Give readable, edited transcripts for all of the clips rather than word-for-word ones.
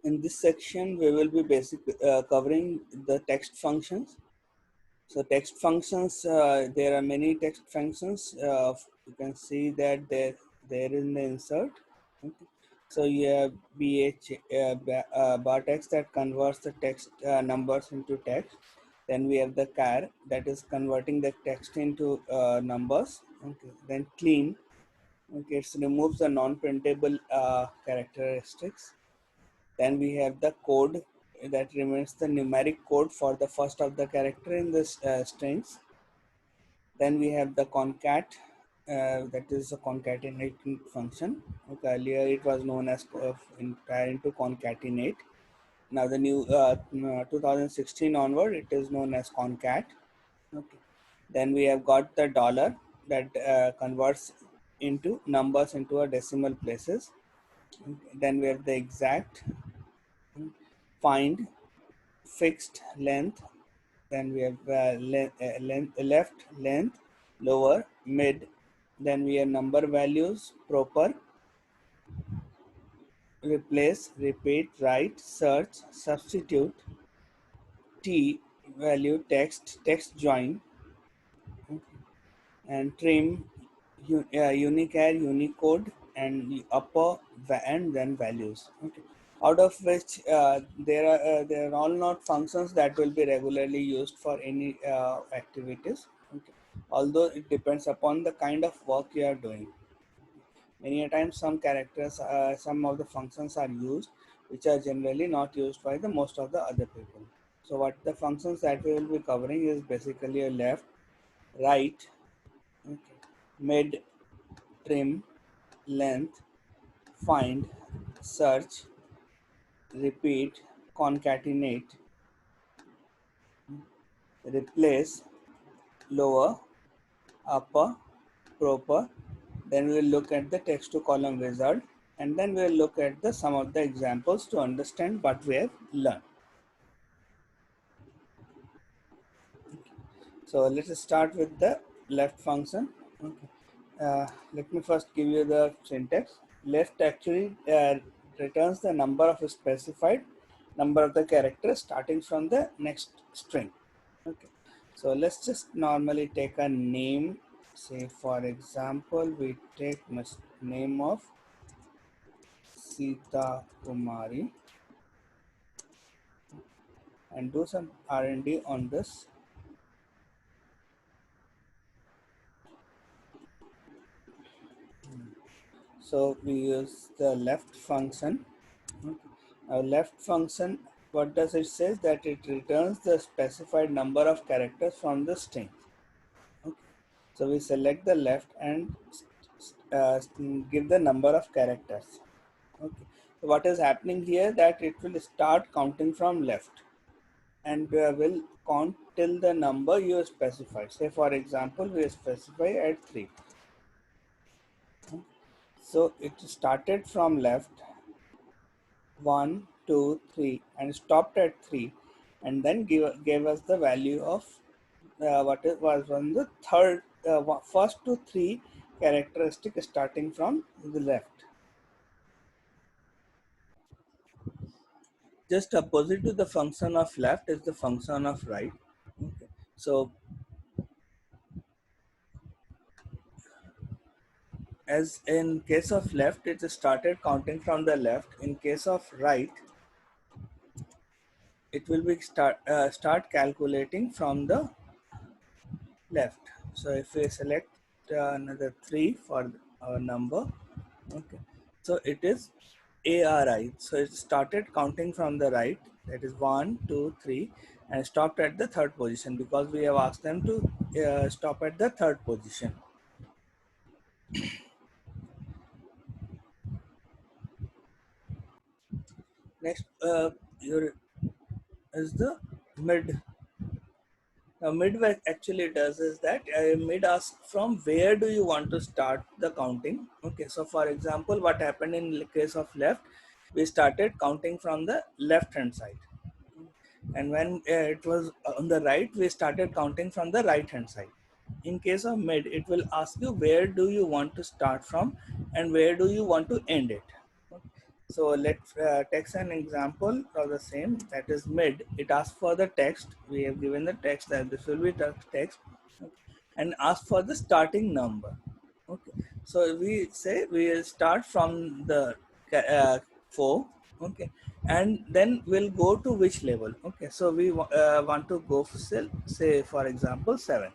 In this section, we will be covering the text functions. So text functions, there are many text functions. You can see that there in the insert. Okay. So you have bar text that converts the text numbers into text. Then we have the char that is converting the text into numbers. Okay. Then clean. Okay, it removes the non-printable characteristics. Then we have the code that remains the numeric code for the first of the character in this strings. Then we have the concat, that is a concatenating function. Okay, earlier it was known as prior to concatenate. Now the new 2016 onward, it is known as concat. Okay. Then we have got the dollar that converts into numbers into a decimal places. Okay. Then we have the exact, find, fixed length. Then we have left, length, lower, mid. Then we have number values, proper, replace, repeat, write, search, substitute, t, value, text, text join, and trim, unicare, unicode, and upper and then values. Okay. Out of which there are all not functions that will be regularly used for any activities. Okay. Although it depends upon the kind of work you are doing. Many a times some of the functions are used, which are generally not used by the most of the other people. So what the functions that we will be covering is basically a left, right, okay, mid, trim, length, find, search, repeat, concatenate, replace, lower, upper, proper. Then we'll look at the text to column result, and then we'll look at the some of the examples to understand what we have learned. So let's start with the left function. Okay. Let me first give you the syntax. Left actually returns the number of specified number of the characters starting from the next string. Okay. So let's just normally take a name. Say for example, we take name of Sita Kumari and do some R&D on this. So we use the left function. Now left function, what does it say? That it returns the specified number of characters from the string. Okay. So we select the left and give the number of characters. Okay. So what is happening here, that it will start counting from left and will count till the number you specify. Say for example, we specify at 3. So it started from left 1, 2, 3 and stopped at 3, and then gave us the value of what it was on the third first to 3 characteristic starting from the left. Just opposite to the function of left is the function of right. Okay. So as in case of left, it started counting from the left. In case of right, it will be start calculating from the left. So if we select another 3 for our number, okay, so it is ARI. So it started counting from the right, that is 1, 2, 3, and stopped at the third position because we have asked them to stop at the third position. Next, your is the mid. Now, mid what actually does is that mid asks from where do you want to start the counting. Okay, so for example, what happened in the case of left, we started counting from the left hand side, and when it was on the right, we started counting from the right hand side. In case of mid, it will ask you where do you want to start from and where do you want to end it. So let's text an example of the same, that is mid. It asks for the text. We have given the text that this will be text, okay, and ask for the starting number. Okay, so we say we will start from the 4, okay, and then we'll go to which level. Okay, so we want to go for say for example 7.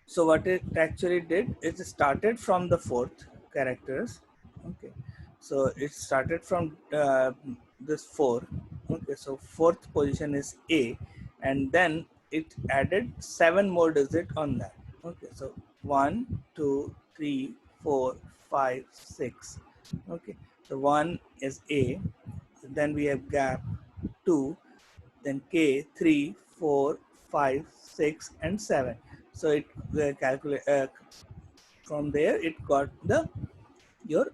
So what it actually did is it started from the fourth characters. Okay, so it started from this 4. Okay, so fourth position is A, and then it added 7 more digit on that. Okay, so 1, 2, 3, 4, 5, 6. Okay, so 1 is A, then we have gap 2, then K 3, 4, 5, 6, and 7. So it calculate from there it got the your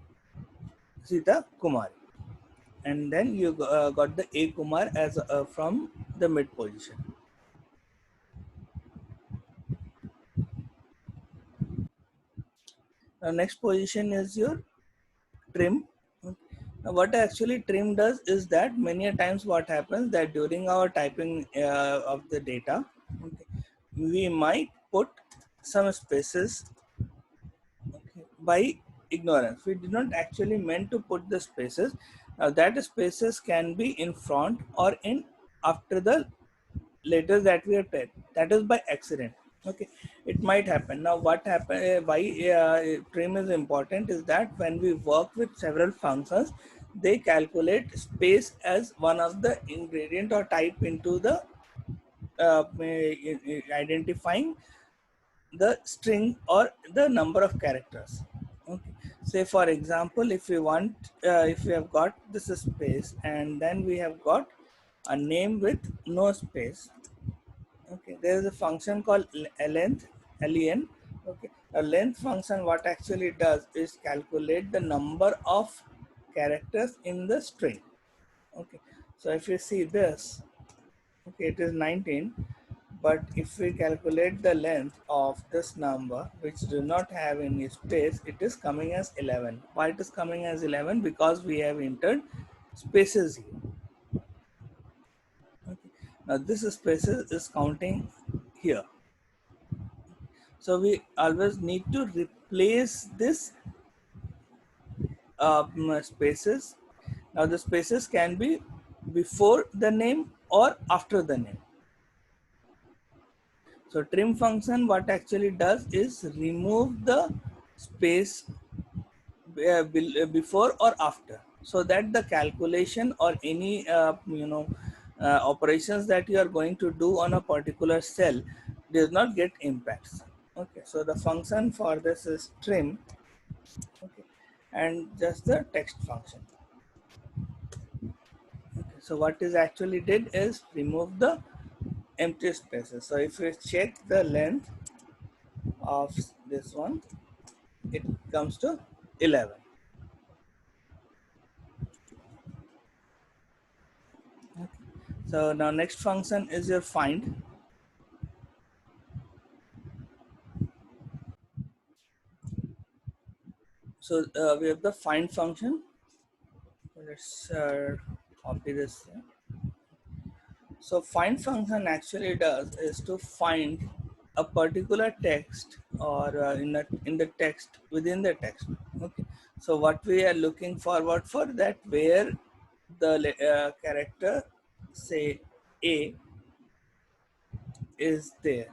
Sita Kumari, and then you got the A Kumar as from the mid position. Next position is your trim. Now, what actually trim does is that many a times what happens that during our typing of the data, okay, we might put some spaces, okay, by ignorance. We did not actually meant to put the spaces. Now that spaces can be in front or in after the letters that we have typed. That is by accident. Okay, it might happen. Now what happen? Why trim is important is that when we work with several functions, they calculate space as one of the ingredient or type into the identifying the string or the number of characters. Okay, say for example, if we want if we have got this space and then we have got a name with no space. Okay, there is a function called length, len. Okay, a length function what actually does is calculate the number of characters in the string. Okay, so if you see this, okay, it is 19, but if we calculate the length of this number which do not have any space, it is coming as 11. Why it is coming as 11? Because we have entered spaces here. Okay. Now this spaces is counting here. So we always need to replace this spaces. Now the spaces can be before the name or after the name. So trim function what actually does is remove the space before or after, so that the calculation or any operations that you are going to do on a particular cell does not get impacts. Okay, so the function for this is trim. Okay, and just the text function. Okay, so what is actually did is remove the empty spaces. So if we check the length of this one, it comes to 11. Okay. So now next function is your find. So we have the find function. Let's copy this. So find function actually does is to find a particular text or in the text within the text. Okay. So what we are looking forward for that where the character say A is there.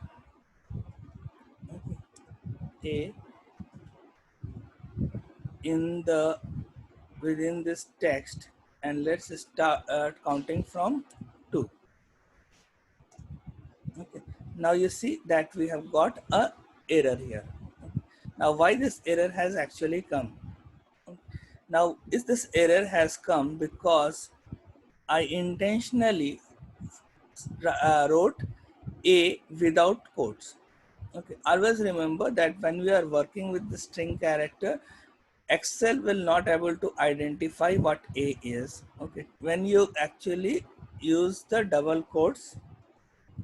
Okay. A in the within this text, and let's start counting from 2. Okay, now you see that we have got a error here. Now why this error has actually come? Now is this error has come because I intentionally wrote A without quotes. Okay, always remember that when we are working with the string character, Excel will not able to identify what A is. Okay, when you actually use the double quotes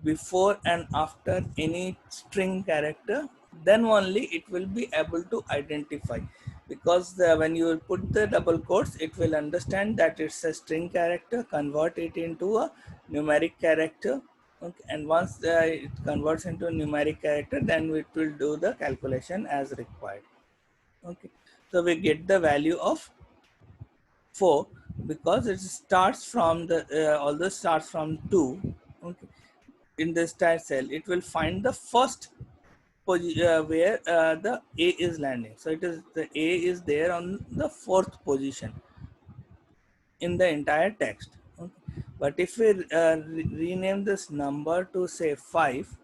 before and after any string character, then only it will be able to identify. because when you put the double quotes, it will understand that it's a string character, convert it into a numeric character. Okay, and once it converts into a numeric character, then it will do the calculation as required. Okay, so we get the value of 4 because it starts from the although starts from 2. Okay, in the start cell it will find the first where the A is landing. So it is the A is there on the fourth position in the entire text. Okay. But if we rename this number to say 5,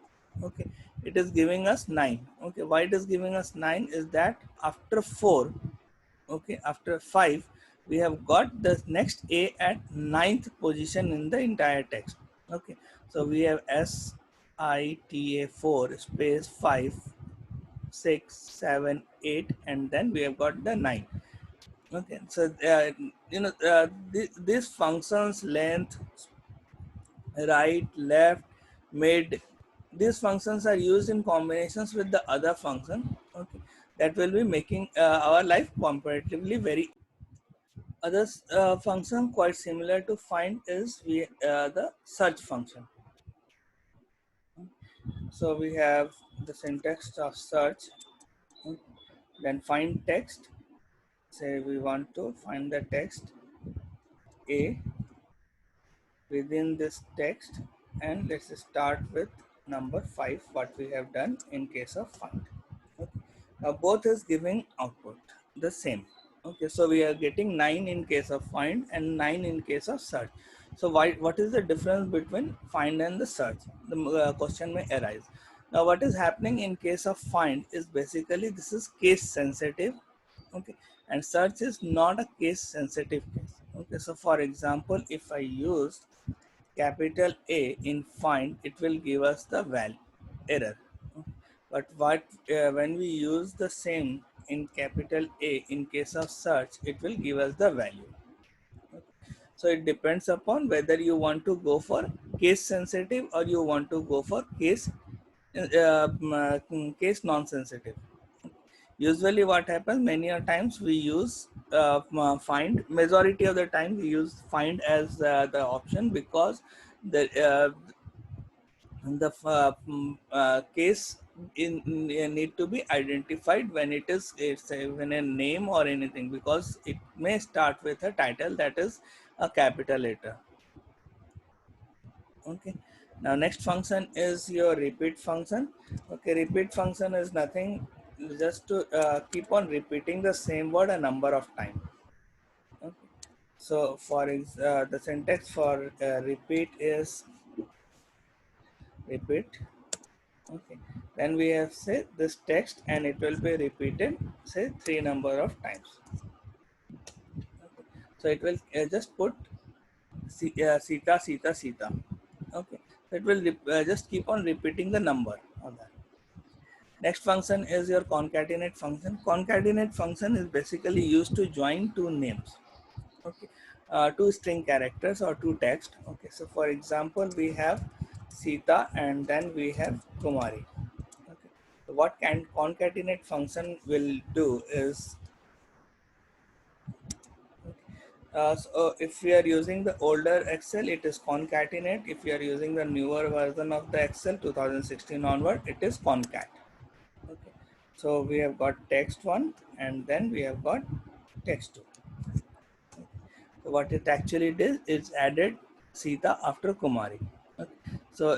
okay, it is giving us 9. Okay, why it is giving us 9 is that after 4, okay, after 5, we have got the next A at ninth position in the entire text. Okay, so we have SITA 4 space 5 6 7 8, and then we have got the 9. Okay, so these functions, length, right, left, mid, these functions are used in combinations with the other function. Okay, that will be making our life comparatively very. Other function quite similar to find is the search function. So we have the syntax of search, then find text. Say we want to find the text A within this text, and let's start with number 5, what we have done in case of find. Okay. Now both is giving output the same. Okay, so we are getting 9 in case of find and 9 in case of search. So what is the difference between find and the search? The question may arise. Now what is happening in case of find is basically this is case sensitive. Okay, and search is not a case sensitive case. Okay, so for example, if I use capital A in find, it will give us the value error. But when we use the same in capital A in case of search, it will give us the value. So it depends upon whether you want to go for case sensitive or you want to go for case non-sensitive. Usually what happens, many a times we use find. Majority of the time we use find as the option, because the case need to be identified when it's even a name or anything, because it may start with a title that is a capital letter. Okay, now next function is your repeat function. Okay, repeat function is nothing, just to keep on repeating the same word a number of times. Okay. So the syntax for repeat is repeat. Okay, then we have say this text, and it will be repeated say 3 number of times. Okay. So it will just put Sita Sita Sita. Okay, so it will just keep on repeating the number on that. Next function is your concatenate function. Concatenate function is basically used to join two names. Okay, two string characters or two text. Okay, so for example, we have Sita and then we have Kumari. Okay. So what can concatenate function will do is, so if we are using the older Excel, it is concatenate. If you are using the newer version of the Excel 2016 onward, it is concat. Okay. So we have got text 1 and then we have got text 2. So what it actually did is added Sita after Kumari. Okay. So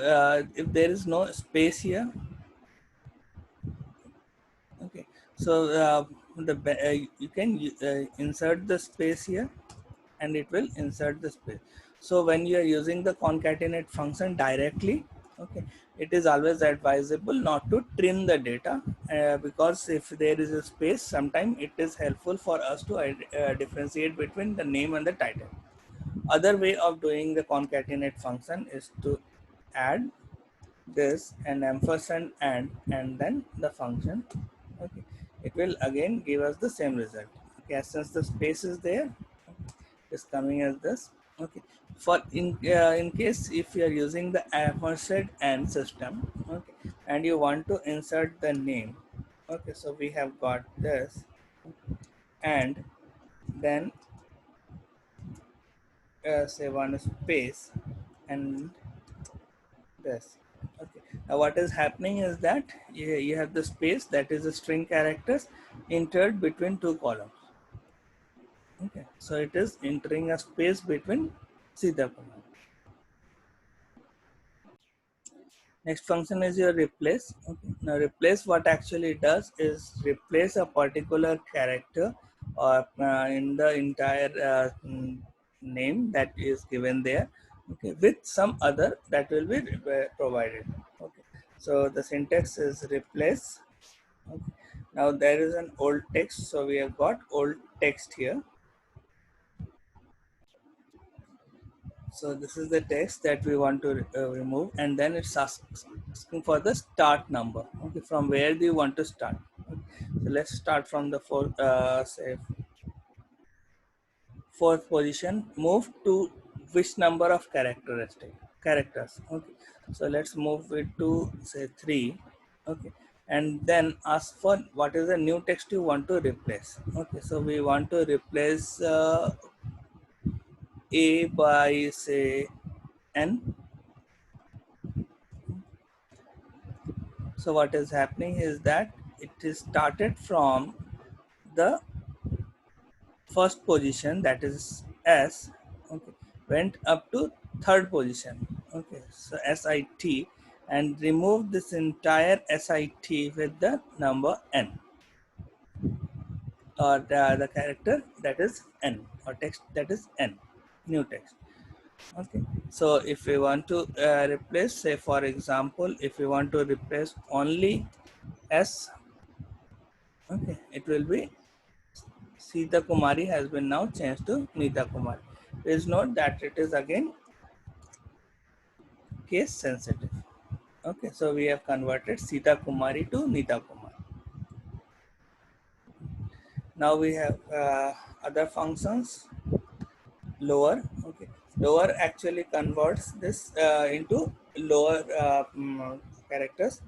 if there is no space here, okay, so you can insert the space here, and it will insert the space. So when you are using the concatenate function directly, okay, it is always advisable not to trim the data, because if there is a space, sometimes it is helpful for us to differentiate between the name and the title. Other way of doing the concatenate function is to add this and ampersand and then the function. Okay, it will again give us the same result. Okay, since the space is there, is coming as this. Okay, for in case if you are using the ampersand and system, okay, and you want to insert the name. Okay, so we have got this. and then say one space and this. Okay. Now what is happening is that you have the space that is the string characters entered between two columns. Okay. So it is entering a space between Sita command. Next function is your replace. Okay. Now replace, what actually does is replace a particular character or in the entire name that is given there, okay, with some other that will be provided. Okay. So the syntax is replace. Okay. Now there is an old text, so we have got old text here. So this is the text that we want to remove, and then it's asking for the start number. Okay, from where do you want to start? Okay. So let's start from the fourth position. Move to which number of characters. Okay, so let's move it to say 3. Okay, and then ask for what is the new text you want to replace. Okay, so we want to replace A by say N. So what is happening is that it is started from the first position, that is S, okay, went up to third position, okay, so SIT, and remove this entire SIT with the number N, or the character that is N, or text that is N, new text. Okay, so if we want to replace, say for example, if we want to replace only S, okay, it will be Sita Kumari has been now changed to Nita Kumari. Please note that it is again case sensitive. Okay, so we have converted Sita Kumari to Nita Kumari. Now we have other functions. Lower. Okay, lower actually converts this into lower characters.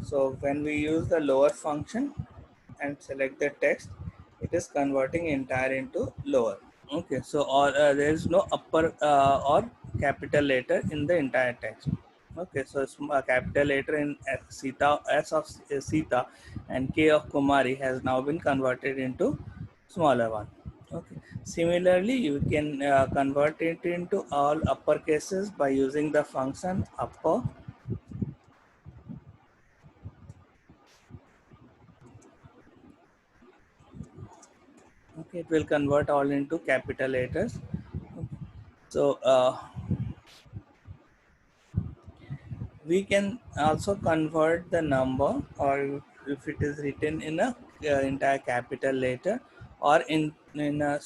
So when we use the lower function and select the text, it is converting entire into lower. Okay, so or there is no upper or capital letter in the entire text. Okay, so it's a capital letter in Sita, S of Sita, and K of Kumari has now been converted into smaller one. Okay, similarly, you can convert it into all upper cases by using the function upper. Okay, it will convert all into capital letters. Okay. So we can also convert the number, or if it is written in a entire capital letter, or in a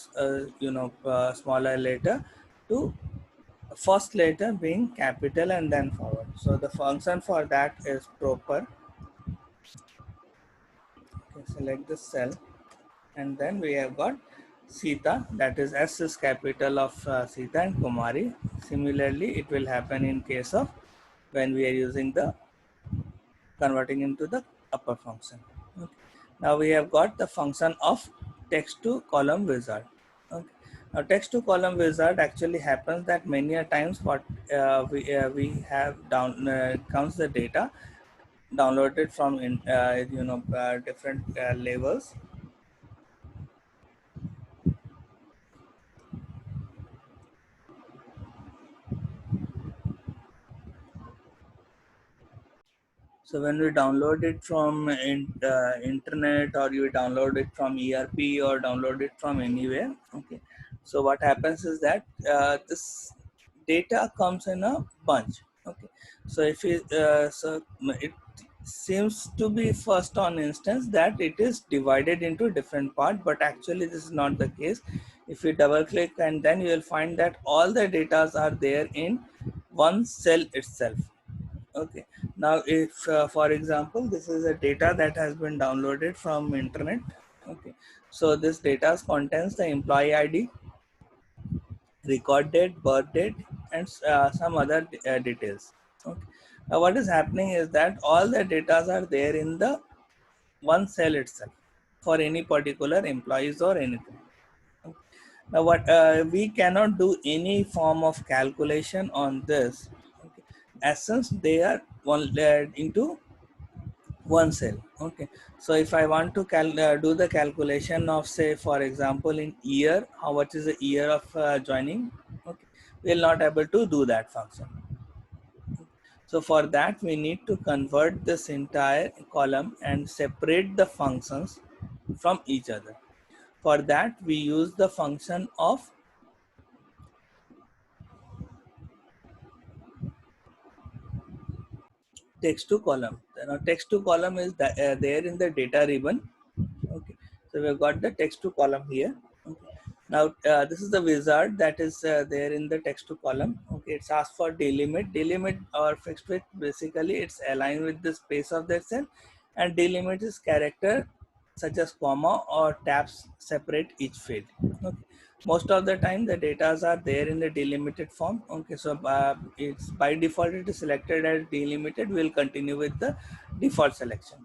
smaller letter, to first letter being capital and then forward. So the function for that is proper. Okay, select the cell, and then we have got Sita, that is S is capital of Sita, and Kumari. Similarly, it will happen in case of when we are using the converting into the upper function. Okay. Now we have got the function of text to column wizard. Okay. Now text to column wizard actually happens that many a times what we have down counts the data downloaded from different levels. So when we download it from internet, or you download it from ERP, or download it from anywhere, okay. So what happens is that this data comes in a bunch. Okay. So if it seems to be first on instance that it is divided into different part, but actually this is not the case. If you double click, and then you will find that all the data are there in one cell itself. Okay, now if for example this is a data that has been downloaded from internet. Okay, so this data contains the employee ID, record date, birth date, and some other details. Okay, now what is happening is that all the data are there in the one cell itself. for any particular employees or anything. Now, what we cannot do any form of calculation on this, okay, as since they are one into one cell. Okay, so if I want to do the calculation of, say, for example, in year, how much is the year of joining? Okay, we will not able to do that function. So for that, we need to convert this entire column and separate the functions from each other. For that, we use the function of text to column. Now, text to column is there in the data ribbon. Okay, so we've got the text to column here. Okay. Now, this is the wizard that is there in the text to column. Okay, it's asked for delimit. Delimit or fixed width, basically it's aligned with the space of that cell, and delimit is character such as comma or tabs separate each field. Okay. Most of the time the data are there in the delimited form. Okay, so it's by default it is selected as delimited. We'll continue with the default selection.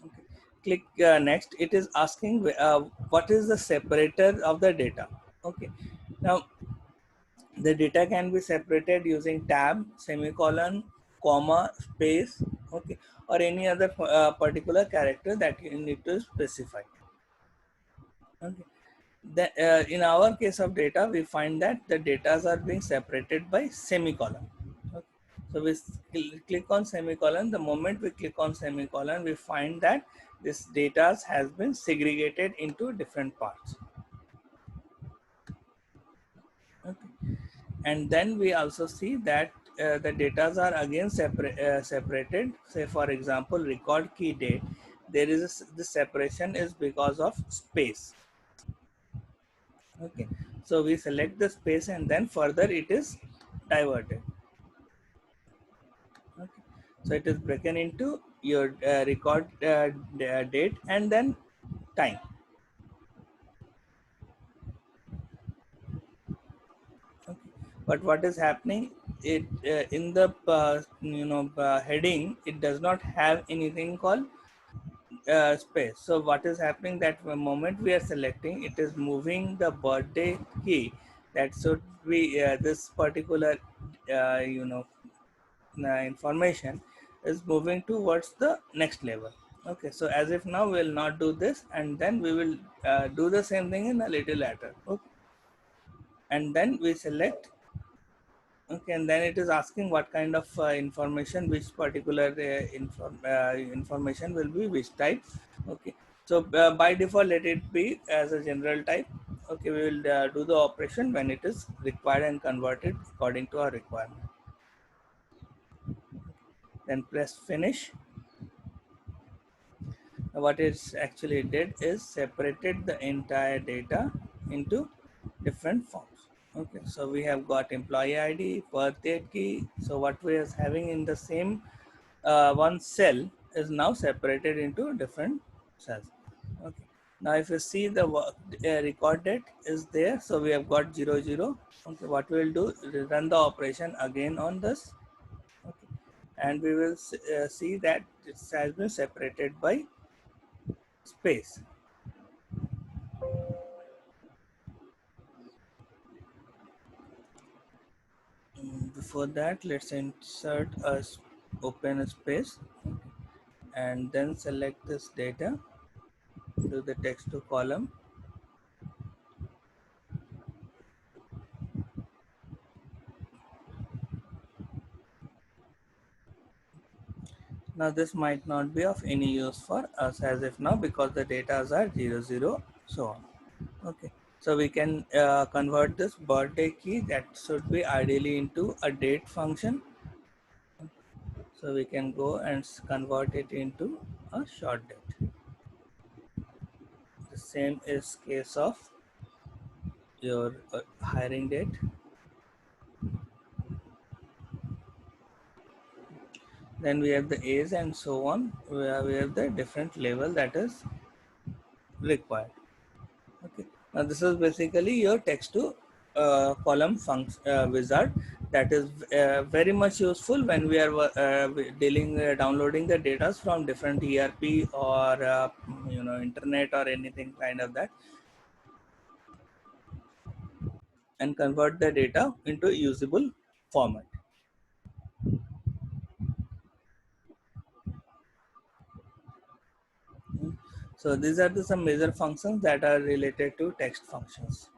Okay. Click next. It is asking what is the separator of the data. Okay, now the data can be separated using tab, semicolon, comma, space, okay, or any other particular character that you need to specify. Okay. In our case of data, we find that the data are being separated by semicolon. Okay. So we click on semicolon. The moment we click on semicolon, we find that this data has been segregated into different parts. Okay. And then we also see that the data are again separated. Say for example, record key date. There is this separation is because of space. Okay, so we select the space and then further it is diverted. Okay, so it is broken into your record date and then time. Okay. But what is happening? It in the heading, it does not have anything called space. So what is happening, that the moment we are selecting, it is moving the birthday key that should be this particular information is moving towards the next level. Okay, so as if now we will not do this, and then we will do the same thing in a little later. Okay, and then we select. Okay, and then it is asking what kind of information, which particular information will be which type. Okay, so by default let it be as a general type. Okay, we will do the operation when it is required and convert it according to our requirement. Then press finish. What it actually did is separated the entire data into different forms. Okay, so we have got employee ID, birth date key. So what we are having in the same one cell is now separated into different cells. Okay, now if you see the record date is there, so we have got 00. Okay, what we will do, run the operation again on this. Okay, and we will see that it has been separated by space. Before that, let's insert a open a space and then select this data, do the text to column. Now this might not be of any use for us as if now, because the data are 00, so on. Okay, so we can convert this birthday key that should be ideally into a date function. So we can go and convert it into a short date. The same is case of your hiring date. Then we have the age and so on. We have the different level that is required. Okay, now this is basically your text to column function wizard that is very much useful when we are downloading the data from different ERP or internet or anything kind of that, and convert the data into a usable format. So these are some major functions that are related to text functions.